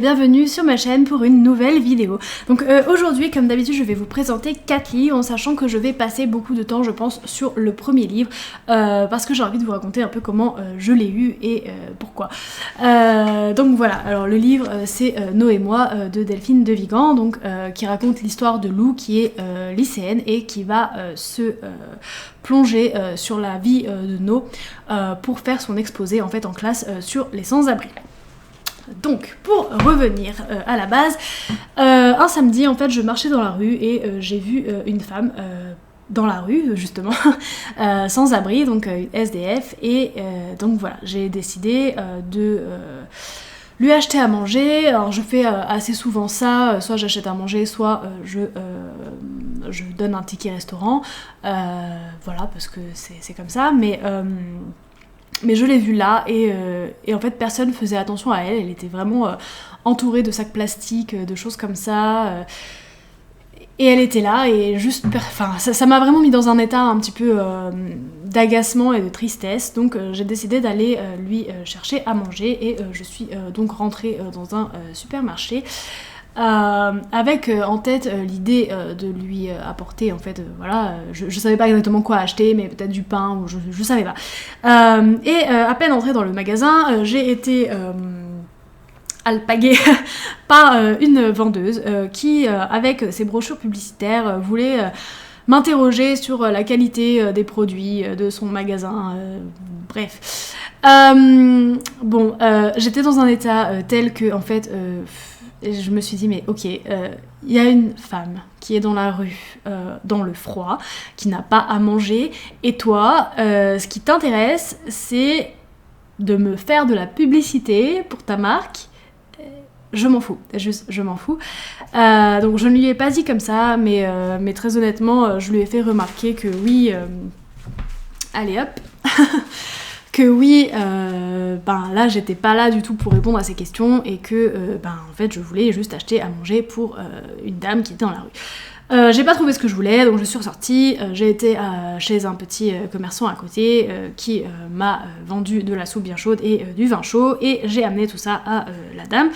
Bienvenue sur ma chaîne pour une nouvelle vidéo. Donc aujourd'hui, comme d'habitude, je vais vous présenter 4 livres en sachant que je vais passer beaucoup de temps, je pense, sur le premier livre parce que j'ai envie de vous raconter un peu comment je l'ai eu et pourquoi. Donc voilà, alors le livre c'est Noé et moi de Delphine de Vigan, donc qui raconte l'histoire de Lou qui est lycéenne et qui va se plonger sur la vie de No pour faire son exposé en fait en classe sur les sans-abri. Donc, pour revenir à la base, un samedi, en fait, je marchais dans la rue et j'ai vu une femme dans la rue, justement, sans abri, donc une SDF, et donc voilà, j'ai décidé de lui acheter à manger. Alors, je fais assez souvent ça, soit j'achète à manger, soit je donne un ticket restaurant, voilà, parce que c'est comme ça, mais je l'ai vue là et en fait personne faisait attention à elle, elle était vraiment entourée de sacs plastiques, de choses comme ça, et elle était là et juste, enfin ça m'a vraiment mis dans un état un petit peu d'agacement et de tristesse, donc j'ai décidé d'aller lui chercher à manger et je suis donc rentrée dans un supermarché. Avec en tête l'idée de lui apporter en fait voilà, je savais pas exactement quoi acheter, mais peut-être du pain ou je savais pas, et à peine entrée dans le magasin, j'ai été alpaguée par une vendeuse qui avec ses brochures publicitaires voulait m'interroger sur la qualité des produits de son magasin, bref. Bon, j'étais dans un état tel que en fait et je me suis dit, mais ok, il y a une femme qui est dans la rue, dans le froid, qui n'a pas à manger, et toi, ce qui t'intéresse, c'est de me faire de la publicité pour ta marque. Je m'en fous, juste je m'en fous. Donc je ne lui ai pas dit comme ça, mais très honnêtement, je lui ai fait remarquer que oui, allez hop que oui, là j'étais pas là du tout pour répondre à ces questions et que en fait je voulais juste acheter à manger pour une dame qui était dans la rue. J'ai pas trouvé ce que je voulais, donc je suis ressortie, j'ai été chez un petit commerçant à côté qui m'a vendu de la soupe bien chaude et du vin chaud, et j'ai amené tout ça à la dame.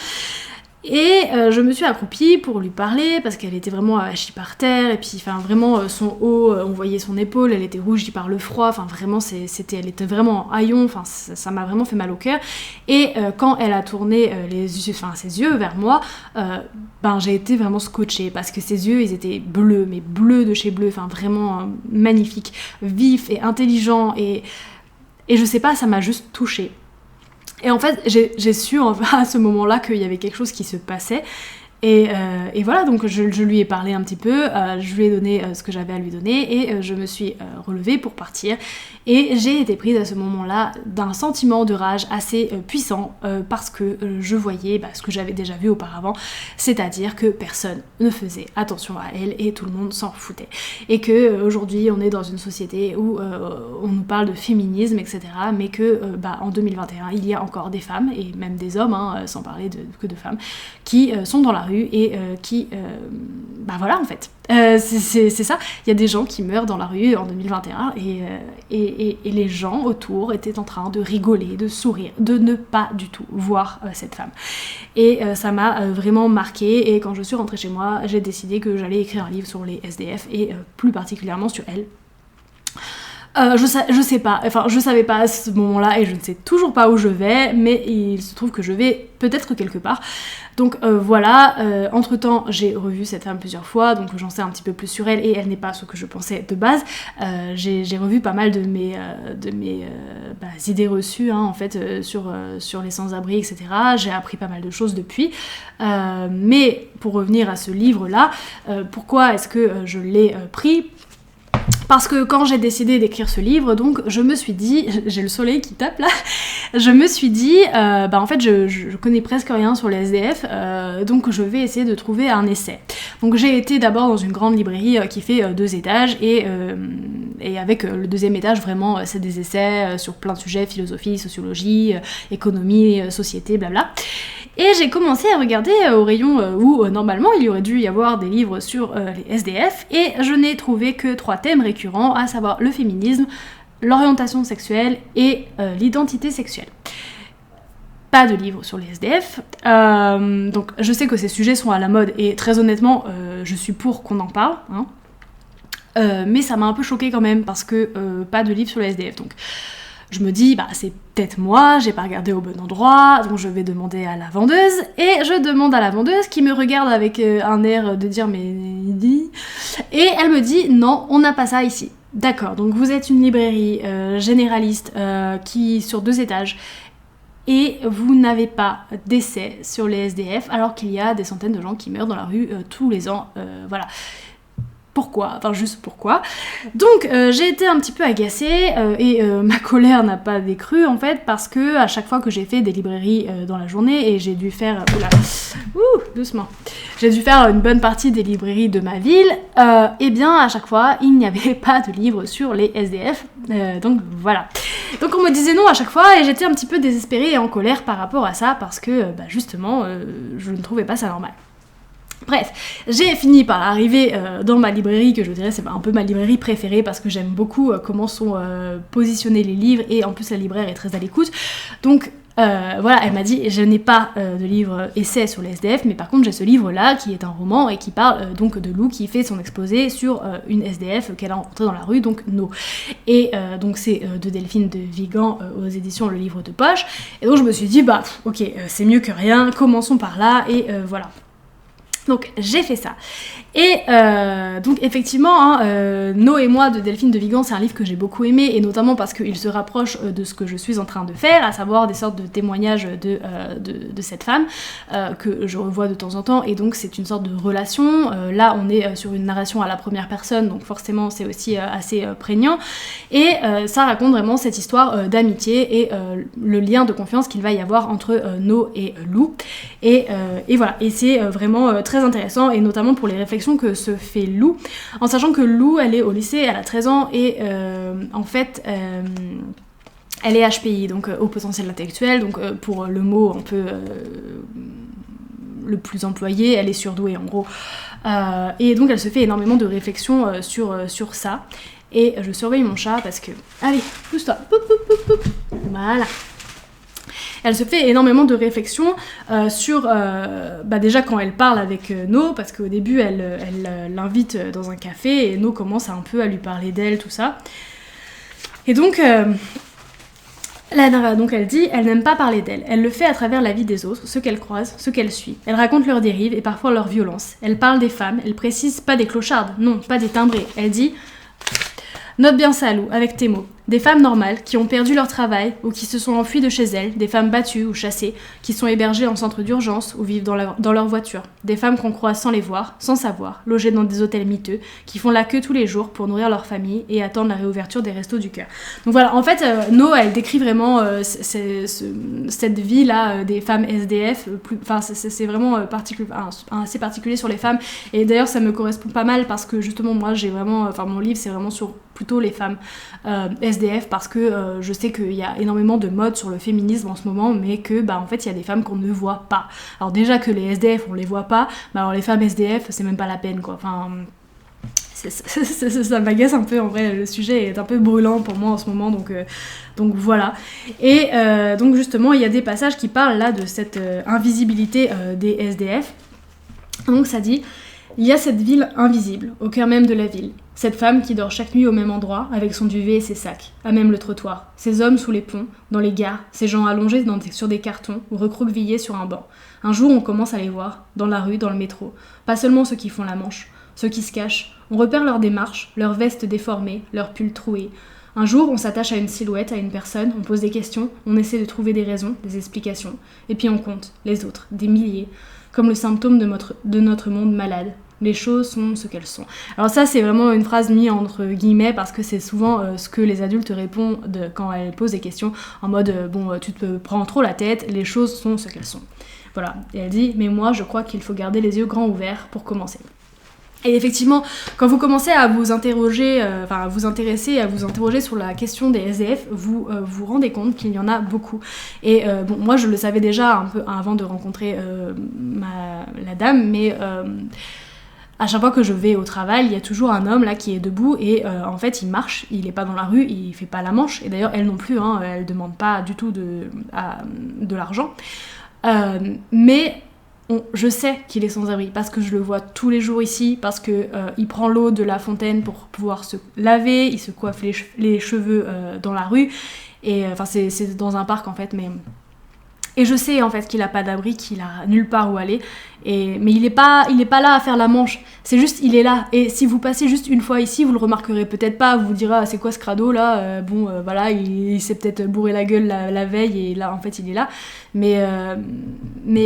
Et je me suis accroupie pour lui parler parce qu'elle était vraiment hachie par terre, et puis enfin vraiment son haut, on voyait son épaule, elle était rougie par le froid, enfin vraiment elle était vraiment en haillons, enfin ça m'a vraiment fait mal au cœur. Et quand elle a tourné ses yeux vers moi, j'ai été vraiment scotchée parce que ses yeux ils étaient bleus, mais bleus de chez bleu, enfin vraiment magnifiques, vifs et intelligents, et je sais pas, ça m'a juste touchée. Et en fait, j'ai su à ce moment-là qu'il y avait quelque chose qui se passait. Et voilà, donc je lui ai parlé un petit peu, je lui ai donné ce que j'avais à lui donner, et je me suis relevée pour partir. Et j'ai été prise à ce moment-là d'un sentiment de rage assez puissant, parce que je voyais ce que j'avais déjà vu auparavant, c'est-à-dire que personne ne faisait attention à elle et tout le monde s'en foutait. Et que aujourd'hui on est dans une société où on nous parle de féminisme, etc., mais que en 2021 il y a encore des femmes, et même des hommes, sans parler que de femmes, qui sont dans la rue et qui voilà en fait c'est ça, il y a des gens qui meurent dans la rue en 2021 et les gens autour étaient en train de rigoler, de sourire, de ne pas du tout voir cette femme, et ça m'a vraiment marquée. Et quand je suis rentrée chez moi, j'ai décidé que j'allais écrire un livre sur les SDF et plus particulièrement sur elle. Je sais pas, enfin je savais pas à ce moment-là et je ne sais toujours pas où je vais, mais il se trouve que je vais peut-être quelque part. Donc voilà, entre temps j'ai revu cette femme plusieurs fois, donc j'en sais un petit peu plus sur elle, et elle n'est pas ce que je pensais de base. J'ai revu pas mal de mes idées reçues en fait sur les sans-abri, etc. J'ai appris pas mal de choses depuis, mais pour revenir à ce livre-là, pourquoi est-ce que je l'ai pris ? Parce que quand j'ai décidé d'écrire ce livre, donc je me suis dit, j'ai le soleil qui tape là, je me suis dit, en fait je connais presque rien sur les SDF, donc je vais essayer de trouver un essai. Donc j'ai été d'abord dans une grande librairie qui fait 2 étages, et avec le 2e étage vraiment c'est des essais sur plein de sujets, philosophie, sociologie, économie, société, blabla. Et j'ai commencé à regarder au rayon où normalement il y aurait dû y avoir des livres sur les SDF, et je n'ai trouvé que 3 thèmes récurrents, à savoir le féminisme, l'orientation sexuelle et l'identité sexuelle. pas de livres sur les SDF. Donc je sais que ces sujets sont à la mode et très honnêtement, je suis pour qu'on en parle, hein. Mais ça m'a un peu choquée quand même parce que pas de livres sur les SDF. Donc je me dis, bah c'est peut-être moi, j'ai pas regardé au bon endroit, donc je vais demander à la vendeuse. Et je demande à la vendeuse qui me regarde avec un air de dire mais dit. Et elle me dit non, on n'a pas ça ici. D'accord, donc vous êtes une librairie généraliste qui sur 2 étages. Et vous n'avez pas d'essai sur les SDF alors qu'il y a des centaines de gens qui meurent dans la rue tous les ans. Voilà. Pourquoi ? Enfin, juste pourquoi ? Donc, j'ai été un petit peu agacée et ma colère n'a pas décru en fait parce que à chaque fois que j'ai fait des librairies dans la journée et j'ai dû faire... doucement. J'ai dû faire une bonne partie des librairies de ma ville, et bien à chaque fois, il n'y avait pas de livres sur les SDF. Donc voilà. Donc on me disait non à chaque fois et j'étais un petit peu désespérée et en colère par rapport à ça parce que justement, je ne trouvais pas ça normal. Bref, j'ai fini par arriver dans ma librairie, que je dirais c'est un peu ma librairie préférée parce que j'aime beaucoup comment sont positionnés les livres et en plus la libraire est très à l'écoute. Donc voilà, elle m'a dit je n'ai pas de livre essai sur les SDF, mais par contre j'ai ce livre-là qui est un roman et qui parle donc de Lou qui fait son exposé sur une SDF qu'elle a rencontrée dans la rue, donc No. Et donc c'est de Delphine de Vigan aux éditions Le Livre de Poche. Et donc je me suis dit bah ok, c'est mieux que rien, commençons par là et voilà. Donc j'ai fait ça. Et donc effectivement, No et moi de Delphine de Vigan, c'est un livre que j'ai beaucoup aimé, et notamment parce qu'il se rapproche de ce que je suis en train de faire, à savoir des sortes de témoignages de cette femme que je revois de temps en temps, et donc c'est une sorte de relation. Là on est sur une narration à la première personne, donc forcément c'est aussi assez prégnant, et ça raconte vraiment cette histoire d'amitié et le lien de confiance qu'il va y avoir entre No et Lou. Et voilà, et c'est vraiment très intéressant, et notamment pour les réflexions que se fait Lou, en sachant que Lou, elle est au lycée, elle a 13 ans, et en fait, elle est HPI, donc haut potentiel intellectuel, donc pour le mot un peu le plus employé, elle est surdouée en gros. Et donc elle se fait énormément de réflexions sur ça. Et je surveille mon chat parce que... Allez, pousse-toi. Voilà. Elle se fait énormément de réflexions sur, déjà quand elle parle avec No, parce qu'au début elle l'invite dans un café et No commence un peu à lui parler d'elle, tout ça. Et donc, donc elle dit, elle n'aime pas parler d'elle, elle le fait à travers la vie des autres, ceux qu'elle croise, ceux qu'elle suit. Elle raconte leurs dérives et parfois leurs violences. Elle parle des femmes, elle précise pas des clochardes, non, pas des timbrés. Elle dit... Note bien ça, Lou, avec tes mots. Des femmes normales qui ont perdu leur travail ou qui se sont enfuies de chez elles, des femmes battues ou chassées, qui sont hébergées en centre d'urgence ou vivent dans leur voiture. Des femmes qu'on croise sans les voir, sans savoir, logées dans des hôtels miteux, qui font la queue tous les jours pour nourrir leur famille et attendent la réouverture des restos du cœur. Donc voilà, en fait, No, elle décrit vraiment cette vie-là des femmes SDF. C'est vraiment assez particulier sur les femmes. Et d'ailleurs, ça me correspond pas mal parce que justement, moi, j'ai vraiment... mon livre, c'est vraiment sur plutôt les femmes SDF parce que je sais qu'il y a énormément de modes sur le féminisme en ce moment, mais que en fait il y a des femmes qu'on ne voit pas. Alors déjà que les SDF on les voit pas, mais alors les femmes SDF c'est même pas la peine quoi. Enfin ça m'agace un peu en vrai, le sujet est un peu brûlant pour moi en ce moment, donc voilà. Et donc justement il y a des passages qui parlent là de cette invisibilité des SDF. Donc ça dit: il y a cette ville invisible, au cœur même de la ville. Cette femme qui dort chaque nuit au même endroit, avec son duvet et ses sacs, à même le trottoir. Ces hommes sous les ponts, dans les gares, ces gens allongés sur des cartons ou recroquevillés sur un banc. Un jour, on commence à les voir, dans la rue, dans le métro. Pas seulement ceux qui font la manche, ceux qui se cachent. On repère leurs démarches, leurs vestes déformées, leurs pulls troués. Un jour, on s'attache à une silhouette, à une personne, on pose des questions, on essaie de trouver des raisons, des explications. Et puis on compte, les autres, des milliers, comme le symptôme de notre monde malade. Les choses sont ce qu'elles sont. Alors ça, c'est vraiment une phrase mise entre guillemets parce que c'est souvent ce que les adultes répondent quand elles posent des questions en mode tu te prends trop la tête, les choses sont ce qu'elles sont. Voilà. Et elle dit, mais moi, je crois qu'il faut garder les yeux grands ouverts pour commencer. Et effectivement, quand vous commencez à vous interroger, à vous interroger sur la question des SDF, vous vous rendez compte qu'il y en a beaucoup. Et moi je le savais déjà un peu avant de rencontrer la dame, mais à chaque fois que je vais au travail, il y a toujours un homme là qui est debout et en fait il marche, il est pas dans la rue, il fait pas la manche, et d'ailleurs elle non plus, hein, elle demande pas du tout de l'argent. Mais je sais qu'il est sans abri parce que je le vois tous les jours ici, parce que il prend l'eau de la fontaine pour pouvoir se laver, il se coiffe les cheveux dans la rue, et enfin c'est dans un parc en fait, mais... Et je sais en fait qu'il a pas d'abri, qu'il a nulle part où aller, mais il est pas là à faire la manche, c'est juste il est là, et si vous passez juste une fois ici, vous le remarquerez peut-être pas, vous vous direz ah, c'est quoi ce crado là, voilà, il s'est peut-être bourré la gueule la veille et là en fait il est là, mais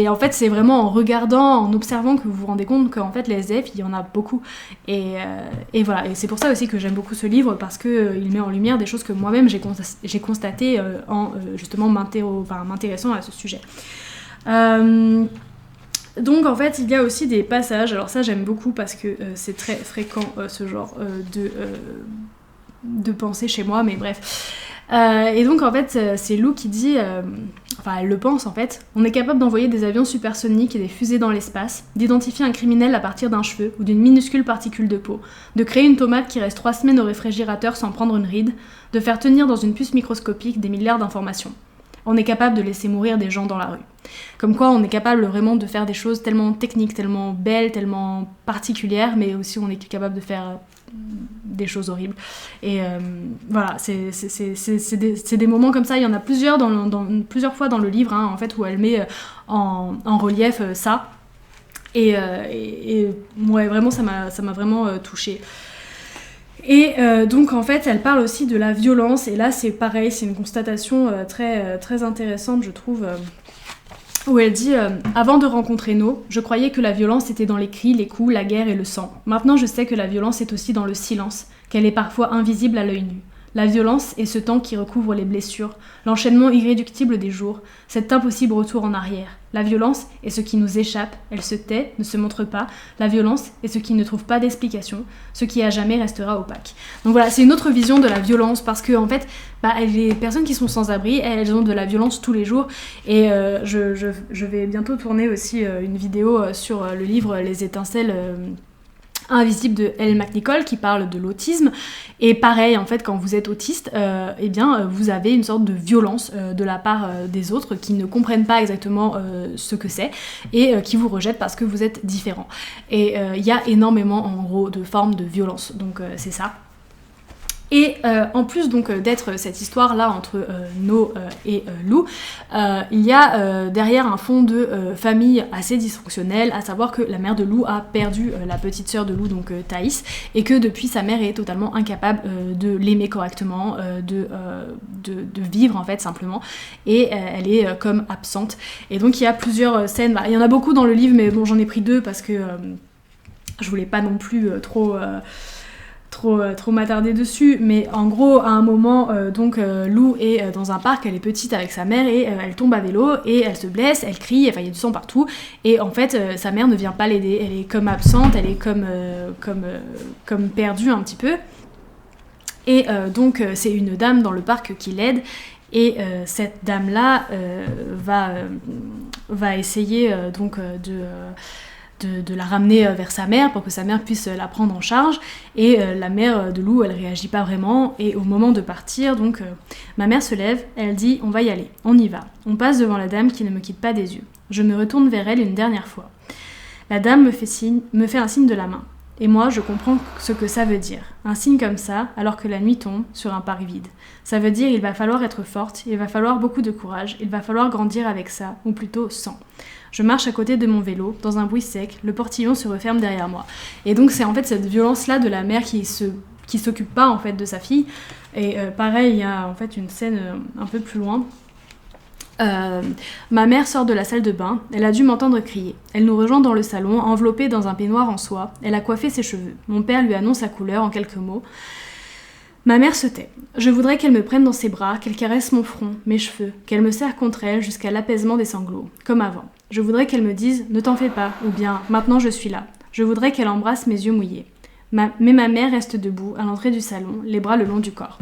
en fait c'est vraiment en regardant, en observant que vous vous rendez compte qu'en fait les SDF il y en a beaucoup, et voilà, et c'est pour ça aussi que j'aime beaucoup ce livre, parce que il met en lumière des choses que moi-même j'ai constatées en justement m'intéressant à ce sujet. Donc en fait il y a aussi des passages, alors ça j'aime beaucoup parce que c'est très fréquent ce genre de pensée chez moi, mais bref. Et donc en fait c'est Lou qui dit, enfin elle le pense en fait, on est capable d'envoyer des avions supersoniques et des fusées dans l'espace, d'identifier un criminel à partir d'un cheveu ou d'une minuscule particule de peau, de créer une tomate qui reste 3 semaines au réfrigérateur sans prendre une ride, de faire tenir dans une puce microscopique des milliards d'informations. On est capable de laisser mourir des gens dans la rue. Comme quoi on est capable vraiment de faire des choses tellement techniques, tellement belles, tellement particulières, mais aussi on est capable de faire des choses horribles. Et voilà, c'est des moments comme ça, il y en a plusieurs, plusieurs fois dans le livre, hein, en fait, où elle met en relief ça. Et ouais, vraiment, ça m'a vraiment touchée. Et donc en fait elle parle aussi de la violence, et là c'est pareil, c'est une constatation très intéressante je trouve, où elle dit avant de rencontrer No, je croyais que la violence était dans les cris, les coups, la guerre et le sang. Maintenant je sais que la violence est aussi dans le silence, qu'elle est parfois invisible à l'œil nu. La violence est ce temps qui recouvre les blessures, l'enchaînement irréductible des jours, cet impossible retour en arrière. La violence est ce qui nous échappe, elle se tait, ne se montre pas. La violence est ce qui ne trouve pas d'explication, ce qui à jamais restera opaque. Donc voilà, c'est une autre vision de la violence, parce que en fait, les personnes qui sont sans abri, elles ont de la violence tous les jours. Et je vais bientôt tourner aussi une vidéo sur le livre Les étincelles invisible de Elle McNicol qui parle de l'autisme, et pareil en fait quand vous êtes autiste, eh bien vous avez une sorte de violence de la part des autres qui ne comprennent pas exactement ce que c'est et qui vous rejettent parce que vous êtes différent, et il y a énormément en gros de formes de violence, donc c'est ça. Et en plus donc d'être cette histoire là entre No et Lou, il y a derrière un fond de famille assez dysfonctionnel, à savoir que la mère de Lou a perdu la petite sœur de Lou, donc Thaïs, et que depuis sa mère est totalement incapable de l'aimer correctement, de vivre en fait simplement, et elle est comme absente. Et donc il y a plusieurs scènes, il y en a beaucoup dans le livre, mais bon j'en ai pris 2 parce que je voulais pas non plus trop m'attarder dessus, mais en gros à un moment Lou est dans un parc, elle est petite avec sa mère et elle tombe à vélo et elle se blesse, elle crie, enfin il y a du sang partout, et en fait sa mère ne vient pas l'aider, elle est comme absente, elle est comme perdue un petit peu, et donc c'est une dame dans le parc qui l'aide, et cette dame là va essayer de la ramener vers sa mère pour que sa mère puisse la prendre en charge, et la mère de Lou elle réagit pas vraiment, et au moment de partir donc ma mère se lève, elle dit on va y aller, on y va, on passe devant la dame qui ne me quitte pas des yeux, je me retourne vers elle une dernière fois, la dame me fait un signe de la main, et moi je comprends ce que ça veut dire, un signe comme ça alors que la nuit tombe sur un parc vide, ça veut dire il va falloir être forte, il va falloir beaucoup de courage, il va falloir grandir avec ça, ou plutôt sans. Je marche à côté de mon vélo, dans un bruit sec, le portillon se referme derrière moi. Et donc c'est en fait cette violence-là de la mère qui s'occupe pas en fait de sa fille. Et pareil, il y a en fait une scène un peu plus loin. Ma mère sort de la salle de bain, elle a dû m'entendre crier. Elle nous rejoint dans le salon, enveloppée dans un peignoir en soie. Elle a coiffé ses cheveux. Mon père lui annonce la couleur en quelques mots. Ma mère se tait. Je voudrais qu'elle me prenne dans ses bras, qu'elle caresse mon front, mes cheveux, qu'elle me serre contre elle jusqu'à l'apaisement des sanglots, comme avant. Je voudrais qu'elle me dise « Ne t'en fais pas » ou bien « Maintenant je suis là ». Je voudrais qu'elle embrasse mes yeux mouillés. Mais ma mère reste debout à l'entrée du salon, les bras le long du corps.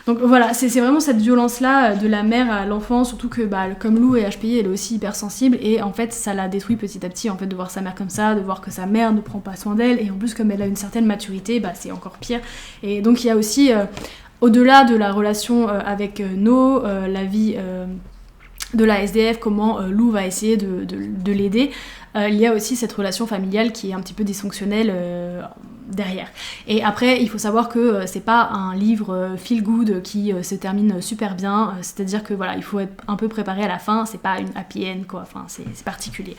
Donc voilà, c'est vraiment cette violence-là de la mère à l'enfant, surtout que comme Lou est HPI, elle est aussi hypersensible, et en fait ça la détruit petit à petit, en fait, de voir sa mère comme ça, de voir que sa mère ne prend pas soin d'elle, et en plus comme elle a une certaine maturité, c'est encore pire. Et donc il y a aussi, au-delà de la relation avec No, la vie de la SDF, comment Lou va essayer de l'aider, il y a aussi cette relation familiale qui est un petit peu dysfonctionnelle derrière. Et après, il faut savoir que c'est pas un livre feel good qui se termine super bien, c'est-à-dire que voilà, il faut être un peu préparé à la fin, c'est pas une happy end quoi, enfin c'est particulier.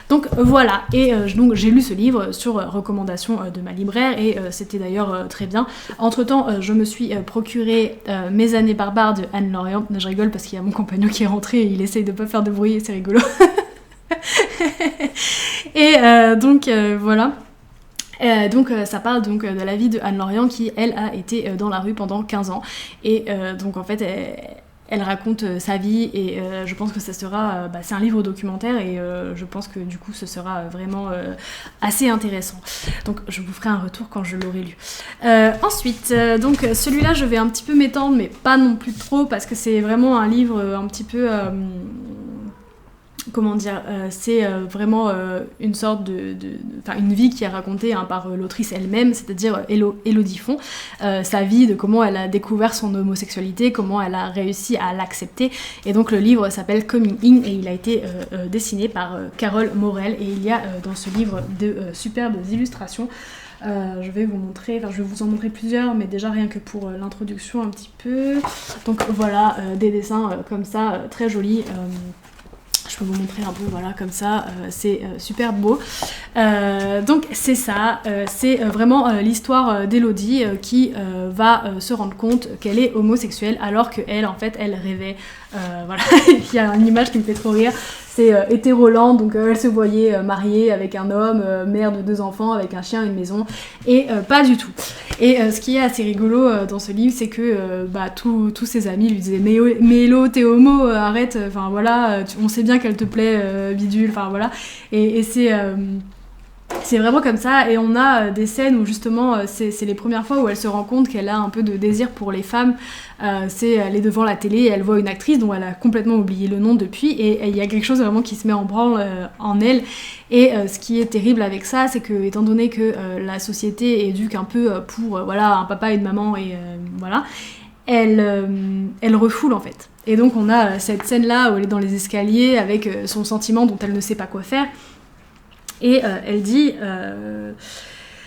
Donc voilà, et donc j'ai lu ce livre sur recommandation de ma libraire, et c'était d'ailleurs très bien. Entre-temps, je me suis procuré Mes années barbares de Anne Lorient. Je rigole parce qu'il y a mon compagnon qui est rentré et il essaye de pas faire de bruit, c'est rigolo. Et donc voilà. Donc ça parle donc de la vie de Anne Lorient qui, elle, a été dans la rue pendant 15 ans. Et donc en fait, elle raconte sa vie, et je pense que ça sera... c'est un livre documentaire, et je pense que du coup ce sera vraiment assez intéressant. Donc je vous ferai un retour quand je l'aurai lu. Ensuite, donc celui-là je vais un petit peu m'étendre, mais pas non plus trop, parce que c'est vraiment un livre un petit peu... comment dire, c'est vraiment une sorte une vie qui est racontée par l'autrice elle-même, c'est-à-dire Élodie Font, sa vie, de comment elle a découvert son homosexualité, comment elle a réussi à l'accepter. Et donc le livre s'appelle Coming In, et il a été dessiné par Carole Morel, et il y a dans ce livre de superbes illustrations. Je vais vous en montrer plusieurs, mais déjà rien que pour l'introduction un petit peu. Donc voilà, des dessins comme ça, très jolis. Je peux vous montrer un peu, voilà, comme ça, c'est super beau. Donc c'est ça, c'est vraiment l'histoire d'Élodie qui va se rendre compte qu'elle est homosexuelle, alors qu'elle, en fait, elle rêvait. Voilà, il y a une image qui me fait trop rire. C'est hétéroland, donc elle se voyait mariée avec un homme, mère de 2 enfants, avec un chien et une maison, et pas du tout. Et ce qui est assez rigolo dans ce livre, c'est que tous ses amis lui disaient mais Hello, t'es homo, arrête, enfin voilà, on sait bien qu'elle te plaît, bidule, enfin voilà. Et c'est vraiment comme ça, et on a des scènes où justement c'est les premières fois où elle se rend compte qu'elle a un peu de désir pour les femmes. Elle est devant la télé et elle voit une actrice dont elle a complètement oublié le nom depuis, et il y a quelque chose vraiment qui se met en branle en elle. Et ce qui est terrible avec ça, c'est que, étant donné que la société éduque un peu pour voilà, un papa et une maman, et voilà, elle refoule en fait. Et donc on a cette scène là où elle est dans les escaliers avec son sentiment dont elle ne sait pas quoi faire. Et elle dit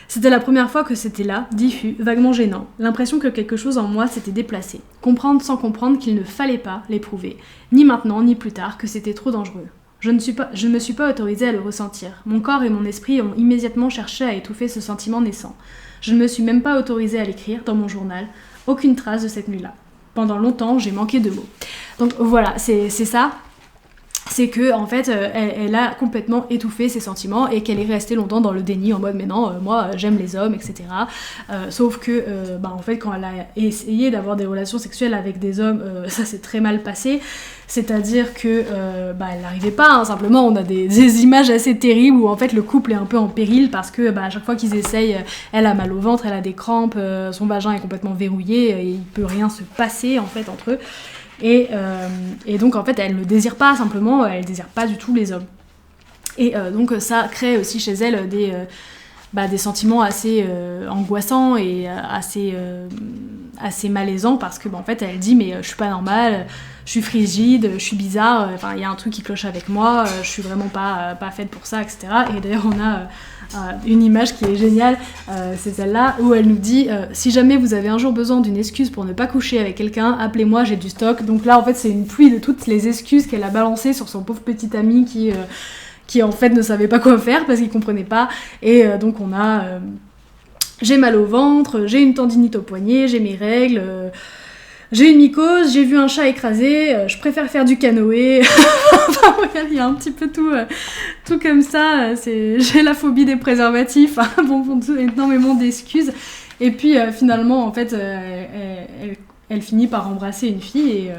c'était la première fois que c'était là, diffus, vaguement gênant, l'impression que quelque chose en moi s'était déplacé, comprendre sans comprendre qu'il ne fallait pas l'éprouver, ni maintenant ni plus tard, que c'était trop dangereux. Je ne me suis pas autorisée à le ressentir, mon corps et mon esprit ont immédiatement cherché à étouffer ce sentiment naissant. Je ne me suis même pas autorisée à l'écrire dans mon journal, aucune trace de cette nuit-là. Pendant longtemps, j'ai manqué de mots. Donc voilà, c'est ça. C'est que en fait elle a complètement étouffé ses sentiments, et qu'elle est restée longtemps dans le déni, en mode mais non, moi j'aime les hommes, etc. Sauf que en fait quand elle a essayé d'avoir des relations sexuelles avec des hommes, ça s'est très mal passé, c'est-à-dire que elle n'arrivait pas, hein, simplement on a des images assez terribles où en fait le couple est un peu en péril, parce que à chaque fois qu'ils essayent, elle a mal au ventre, elle a des crampes, son vagin est complètement verrouillé, et il peut rien se passer en fait entre eux. Et donc en fait elle ne désire pas, simplement elle désire pas du tout les hommes, et donc ça crée aussi chez elle des sentiments assez angoissants et assez malaisants, parce que en fait elle dit mais je suis pas normale, je suis frigide, je suis bizarre, enfin il y a un truc qui cloche avec moi, je suis vraiment pas faite pour ça, etc. Et d'ailleurs on a une image qui est géniale, c'est celle-là où elle nous dit si jamais vous avez un jour besoin d'une excuse pour ne pas coucher avec quelqu'un, appelez-moi, j'ai du stock. Donc là en fait c'est une pluie de toutes les excuses qu'elle a balancées sur son pauvre petit ami qui en fait ne savait pas quoi faire parce qu'il comprenait pas. Et donc on a j'ai mal au ventre, j'ai une tendinite au poignet, j'ai mes règles, j'ai une mycose, j'ai vu un chat écrasé, je préfère faire du canoë. Enfin, regarde, il y a un petit peu tout comme ça. J'ai la phobie des préservatifs. Bon, énormément d'excuses. Et puis finalement, en fait, elle finit par embrasser une fille,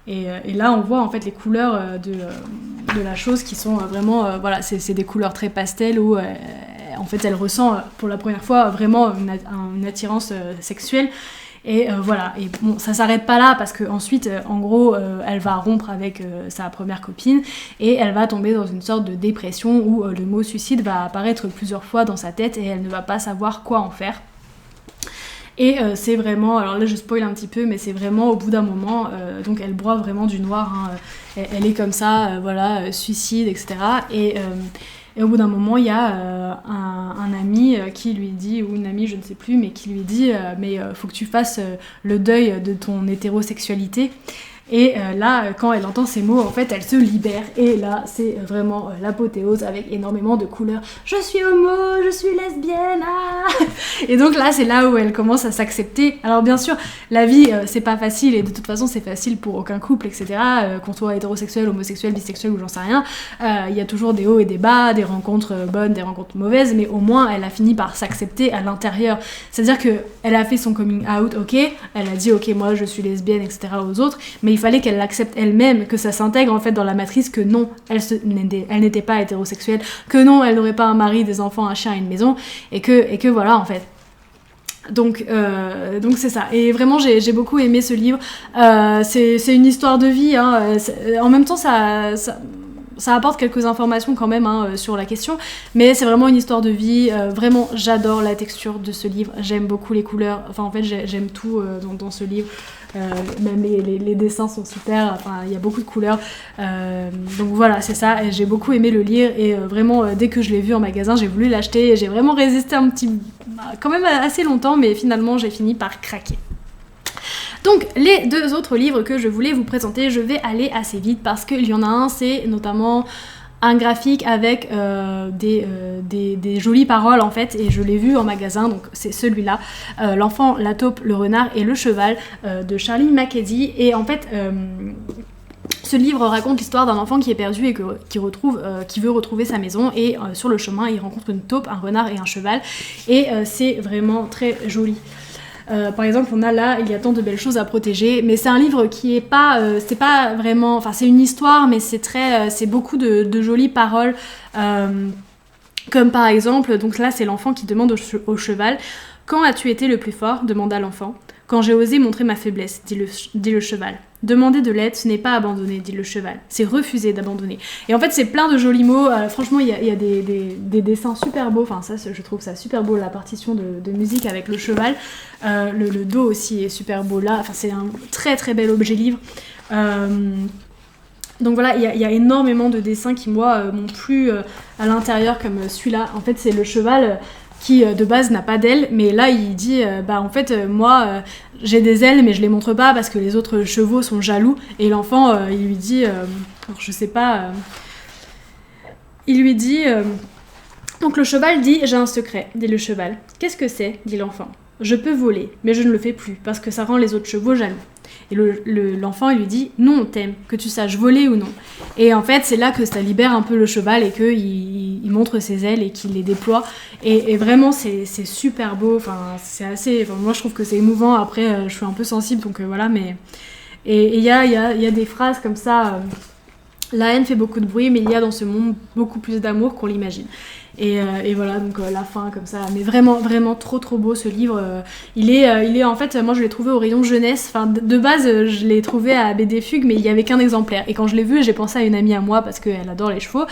et là, on voit en fait les couleurs de la chose qui sont vraiment, voilà, c'est des couleurs très pastel où en fait elle ressent pour la première fois vraiment une attirance sexuelle. Et voilà, et bon, ça s'arrête pas là parce que ensuite, en gros, elle va rompre avec sa première copine et elle va tomber dans une sorte de dépression où le mot suicide va apparaître plusieurs fois dans sa tête et elle ne va pas savoir quoi en faire. Et c'est vraiment, alors là je spoil un petit peu, mais c'est vraiment au bout d'un moment, donc elle broie vraiment du noir, hein, elle est comme ça, voilà, suicide, etc. Et au bout d'un moment, il y a un ami qui lui dit, ou une amie, je ne sais plus, mais qui lui dit mais faut que tu fasses le deuil de ton hétérosexualité. Et là, quand elle entend ces mots, en fait, elle se libère. Et là, c'est vraiment l'apothéose avec énormément de couleurs. Je suis homo, je suis lesbienne, ah. Et donc là, c'est là où elle commence à s'accepter. Alors bien sûr, la vie, c'est pas facile, et de toute façon, c'est facile pour aucun couple, etc. Qu'on soit hétérosexuel, homosexuel, bisexuel ou j'en sais rien. Il y a toujours des hauts et des bas, des rencontres bonnes, des rencontres mauvaises, mais au moins, elle a fini par s'accepter à l'intérieur. C'est-à-dire qu'elle a fait son coming out, ok, elle a dit, ok, moi, je suis lesbienne, etc. aux autres, mais il fallait qu'elle l'accepte elle-même, que ça s'intègre en fait dans la matrice, que non, elle n'était pas hétérosexuelle, que non, elle n'aurait pas un mari, des enfants, un chien et une maison, et que voilà en fait. Donc c'est ça. Et vraiment, j'ai beaucoup aimé ce livre. C'est une histoire de vie, hein. En même temps, ça apporte quelques informations quand même, hein, sur la question, mais c'est vraiment une histoire de vie. Vraiment, j'adore la texture de ce livre, j'aime beaucoup les couleurs, enfin en fait j'aime tout dans ce livre. Même les dessins sont super, enfin il y a beaucoup de couleurs, donc voilà, c'est ça, et j'ai beaucoup aimé le lire, et vraiment dès que je l'ai vu en magasin, j'ai voulu l'acheter, et j'ai vraiment résisté quand même assez longtemps, mais finalement j'ai fini par craquer. Donc les deux autres livres que je voulais vous présenter, je vais aller assez vite parce qu'il y en a un, c'est notamment un graphique avec des jolies paroles en fait, et je l'ai vu en magasin, donc c'est celui-là, L'enfant, la taupe, le renard et le cheval, de Charlie Mackesy. Et en fait ce livre raconte l'histoire d'un enfant qui est perdu et qui veut retrouver sa maison, et sur le chemin il rencontre une taupe, un renard et un cheval, et c'est vraiment très joli. Par exemple, on a là, il y a tant de belles choses à protéger, mais c'est un livre qui est pas, c'est pas vraiment, enfin c'est une histoire, mais c'est beaucoup de jolies paroles, comme par exemple, donc là c'est l'enfant qui demande au cheval, quand as-tu été le plus fort, demanda l'enfant. Quand j'ai osé montrer ma faiblesse, dit le cheval. Demander de l'aide, ce n'est pas abandonner, dit le cheval. C'est refuser d'abandonner. Et en fait, c'est plein de jolis mots. Franchement, il y a des dessins super beaux. Enfin, ça, je trouve ça super beau, la partition de musique avec le cheval. Le dos aussi est super beau là. Enfin, c'est un très très bel objet livre. Donc voilà, il y a énormément de dessins qui, moi, m'ont plu à l'intérieur, comme celui-là. En fait, c'est le cheval qui de base n'a pas d'ailes, mais là il dit en fait moi j'ai des ailes mais je les montre pas parce que les autres chevaux sont jaloux, et l'enfant il lui dit je sais pas, il lui dit donc le cheval dit j'ai un secret, dit le cheval. Qu'est-ce que c'est, dit l'enfant. Je peux voler mais je ne le fais plus parce que ça rend les autres chevaux jaloux. Et l'enfant il lui dit non, on t'aime, que tu saches voler ou non. Et en fait c'est là que ça libère un peu le cheval et qu'il montre ses ailes et qu'il les déploie, et vraiment c'est super beau. Enfin c'est assez, moi je trouve que c'est émouvant. Après je suis un peu sensible, donc voilà, mais et il y a des phrases comme ça, la haine fait beaucoup de bruit mais il y a dans ce monde beaucoup plus d'amour qu'on l'imagine. Et voilà, donc la fin comme ça, mais vraiment vraiment trop trop beau ce livre. Il est en fait, moi je l'ai trouvé au rayon jeunesse. Enfin de base je l'ai trouvé à BD Fugue, mais il y avait qu'un exemplaire, et quand je l'ai vu j'ai pensé à une amie à moi parce qu'elle adore les chevaux,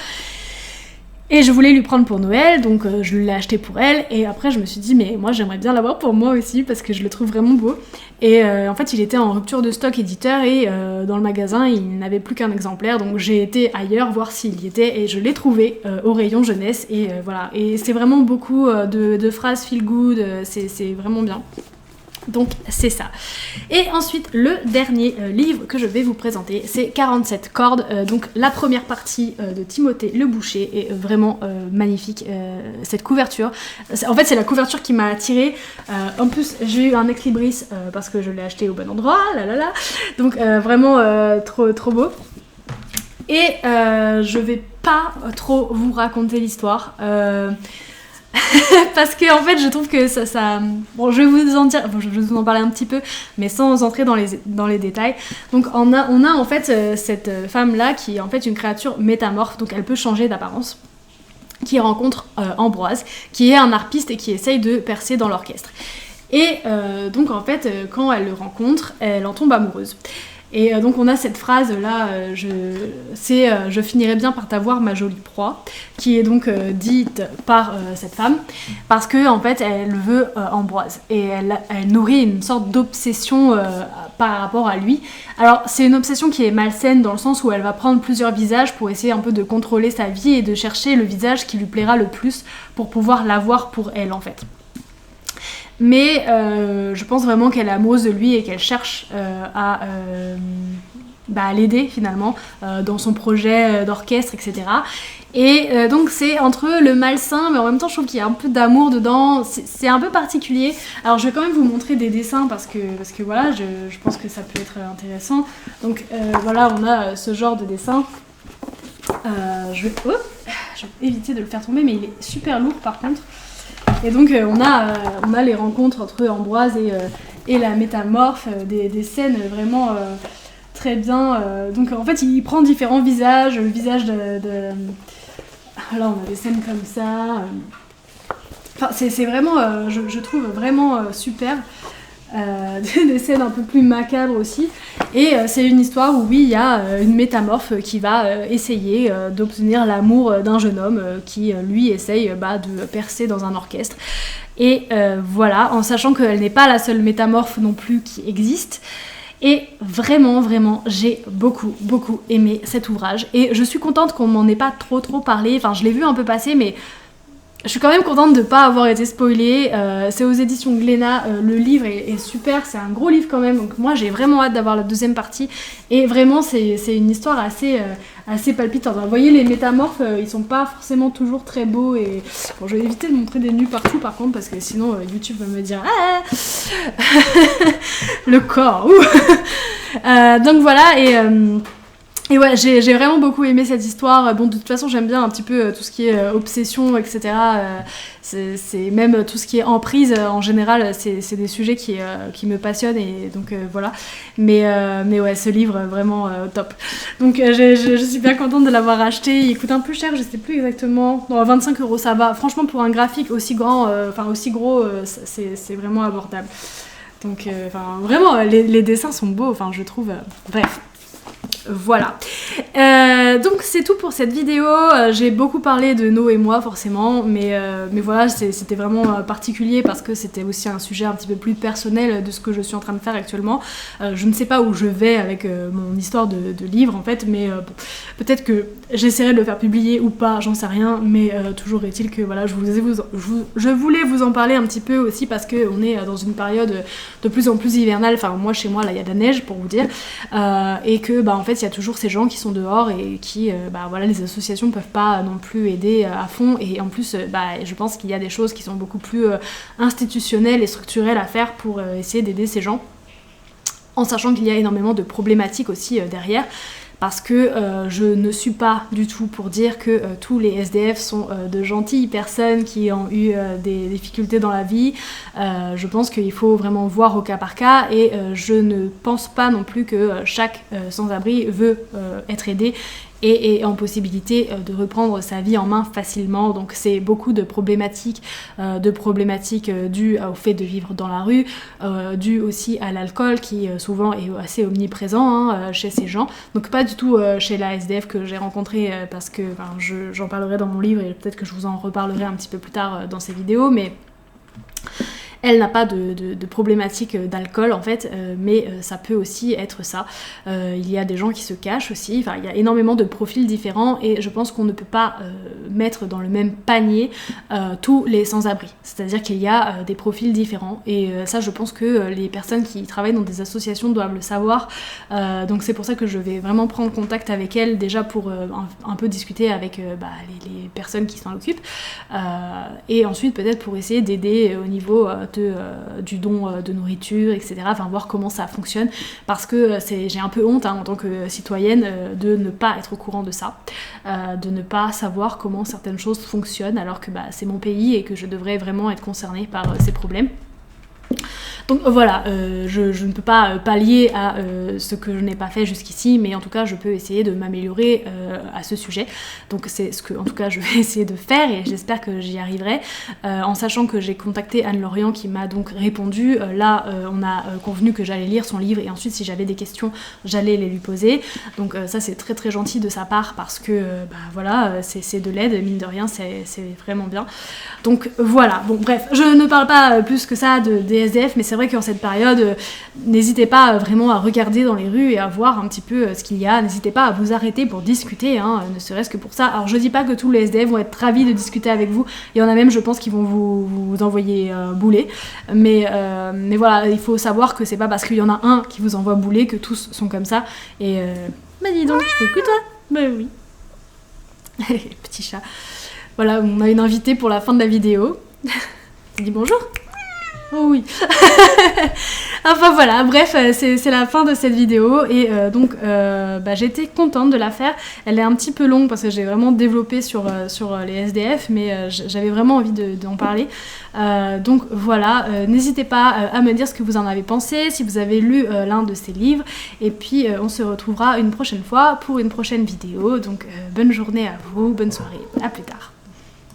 et je voulais lui prendre pour Noël, donc je l'ai acheté pour elle, et après je me suis dit mais moi j'aimerais bien l'avoir pour moi aussi parce que je le trouve vraiment beau. Et en fait il était en rupture de stock éditeur, et dans le magasin il n'avait plus qu'un exemplaire, donc j'ai été ailleurs voir s'il y était, et je l'ai trouvé au rayon jeunesse, et voilà, et c'est vraiment beaucoup de phrases feel good, c'est vraiment bien. Donc c'est ça. Et ensuite le dernier livre que je vais vous présenter, c'est 47 cordes, donc la première partie de Timothée Le Boucher, est vraiment magnifique, cette couverture. En fait c'est la couverture qui m'a attirée, en plus j'ai eu un ex-libris parce que je l'ai acheté au bon endroit, donc vraiment trop, trop beau. Et je vais pas trop vous raconter l'histoire, parce que en fait je trouve que ça bon, je vais vous en dire, bon, je vais vous en parler un petit peu mais sans entrer dans les détails. Donc on a en fait cette femme là qui est en fait une créature métamorphe, donc elle peut changer d'apparence. qui rencontre Ambroise, qui est un harpiste et qui essaye de percer dans l'orchestre. Et donc en fait, quand elle le rencontre, elle en tombe amoureuse. Et donc on a cette phrase là, je finirai bien par t'avoir ma jolie proie, qui est donc dite par cette femme, parce que en fait elle veut Ambroise, et elle nourrit une sorte d'obsession par rapport à lui. Alors c'est une obsession qui est malsaine dans le sens où elle va prendre plusieurs visages pour essayer un peu de contrôler sa vie et de chercher le visage qui lui plaira le plus pour pouvoir l'avoir pour elle en fait. Mais je pense vraiment qu'elle est amoureuse de lui et qu'elle cherche à l'aider finalement dans son projet d'orchestre, etc. Et donc c'est entre le malsain, mais en même temps je trouve qu'il y a un peu d'amour dedans, c'est un peu particulier. Alors je vais quand même vous montrer des dessins parce que voilà, je pense que ça peut être intéressant. Donc voilà, on a ce genre de dessin. Je vais éviter de le faire tomber, mais il est super lourd par contre. Et donc on a les rencontres entre Ambroise et la métamorphe, des scènes vraiment très bien. Donc en fait il prend différents visages, le visage de... Là on a des scènes comme ça. Enfin c'est vraiment, je trouve vraiment super. Des scènes un peu plus macabres aussi. Et c'est une histoire où oui, il y a une métamorphe qui va essayer d'obtenir l'amour d'un jeune homme qui lui essaye de percer dans un orchestre. Et voilà, en sachant qu'elle n'est pas la seule métamorphe non plus qui existe. Et vraiment, vraiment, j'ai beaucoup, beaucoup aimé cet ouvrage. Et je suis contente qu'on m'en ait pas trop parlé. Enfin, je l'ai vu un peu passer, mais je suis quand même contente de ne pas avoir été spoilée. C'est aux éditions Glénat. Le livre est super, c'est un gros livre quand même. Donc moi j'ai vraiment hâte d'avoir la deuxième partie. Et vraiment c'est une histoire assez palpitante. Vous voyez les métamorphes, ils sont pas forcément toujours très beaux. Et bon, je vais éviter de montrer des nus partout par contre parce que sinon YouTube va me dire le corps. Donc voilà et ouais, j'ai vraiment beaucoup aimé cette histoire. Bon, de toute façon, j'aime bien un petit peu tout ce qui est obsession, etc. C'est même tout ce qui est emprise, en général, c'est des sujets qui me passionnent, et donc voilà. Mais ouais, ce livre, vraiment top. Donc je suis bien contente de l'avoir acheté. Il coûte un peu cher, je sais plus exactement. Non, 25 €, ça va. Franchement, pour un graphique aussi grand, aussi gros, c'est vraiment abordable. Donc, vraiment, les dessins sont beaux, je trouve. Bref. Voilà. Donc c'est tout pour cette vidéo. J'ai beaucoup parlé de No et moi forcément, mais voilà, c'était vraiment particulier parce que c'était aussi un sujet un petit peu plus personnel de ce que je suis en train de faire actuellement. Je ne sais pas où je vais avec mon histoire de livre en fait, mais bon, peut-être que j'essaierai de le faire publier ou pas, j'en sais rien, mais toujours est-il que voilà, je voulais vous en parler un petit peu aussi parce qu'on est dans une période de plus en plus hivernale. Enfin moi chez moi là il y a de la neige pour vous dire, et que en fait il y a toujours ces gens qui sont dehors et qui voilà, les associations peuvent pas non plus aider à fond, et en plus je pense qu'il y a des choses qui sont beaucoup plus institutionnelles et structurelles à faire pour essayer d'aider ces gens, en sachant qu'il y a énormément de problématiques aussi derrière. Parce que je ne suis pas du tout pour dire que tous les SDF sont de gentilles personnes qui ont eu des difficultés dans la vie. Je pense qu'il faut vraiment voir au cas par cas, et je ne pense pas non plus que chaque sans-abri veut être aidé et est en possibilité de reprendre sa vie en main facilement. Donc c'est beaucoup de problématiques dues au fait de vivre dans la rue, dues aussi à l'alcool qui souvent est assez omniprésent chez ces gens. Donc pas du tout chez la SDF que j'ai rencontrée, parce que j'en parlerai dans mon livre et peut-être que je vous en reparlerai un petit peu plus tard dans ces vidéos, mais elle n'a pas de problématique d'alcool en fait, mais ça peut aussi être ça. Il y a des gens qui se cachent aussi, il y a énormément de profils différents, et je pense qu'on ne peut pas mettre dans le même panier tous les sans-abri. C'est-à-dire qu'il y a des profils différents, et ça je pense que les personnes qui travaillent dans des associations doivent le savoir. Donc c'est pour ça que je vais vraiment prendre contact avec elles, déjà pour un peu discuter avec les personnes qui s'en occupent, et ensuite peut-être pour essayer d'aider au niveau du don de nourriture, etc. Voir comment ça fonctionne, parce que j'ai un peu honte en tant que citoyenne de ne pas être au courant de ça, de ne pas savoir comment certaines choses fonctionnent, alors que c'est mon pays et que je devrais vraiment être concernée par ces problèmes. Donc voilà, je ne peux pas pallier à ce que je n'ai pas fait jusqu'ici, mais en tout cas je peux essayer de m'améliorer à ce sujet. Donc c'est ce que en tout cas je vais essayer de faire et j'espère que j'y arriverai, en sachant que j'ai contacté Anne Lorient qui m'a donc répondu. Là on a convenu que j'allais lire son livre et ensuite si j'avais des questions j'allais les lui poser. Donc ça c'est très très gentil de sa part parce que voilà, c'est de l'aide, mine de rien, c'est vraiment bien. Donc voilà, bon bref, je ne parle pas plus que ça des SDF, mais c'est vrai qu'en cette période, n'hésitez pas vraiment à regarder dans les rues et à voir un petit peu ce qu'il y a. N'hésitez pas à vous arrêter pour discuter, hein, ne serait-ce que pour ça. Alors je dis pas que tous les SDF vont être ravis de discuter avec vous, il y en a même je pense qui vont vous envoyer bouler, mais voilà, il faut savoir que c'est pas parce qu'il y en a un qui vous envoie bouler que tous sont comme ça, et bah dis donc, coucou toi. Bah oui. Petit chat. Voilà, on a une invitée pour la fin de la vidéo. Dis bonjour. Oh oui. Enfin voilà, bref, c'est la fin de cette vidéo et donc j'étais contente de la faire. Elle est un petit peu longue parce que j'ai vraiment développé sur les SDF, mais j'avais vraiment envie d'en parler. Donc voilà, n'hésitez pas à me dire ce que vous en avez pensé, si vous avez lu l'un de ces livres, et puis on se retrouvera une prochaine fois pour une prochaine vidéo. Donc bonne journée à vous, bonne soirée, à plus tard.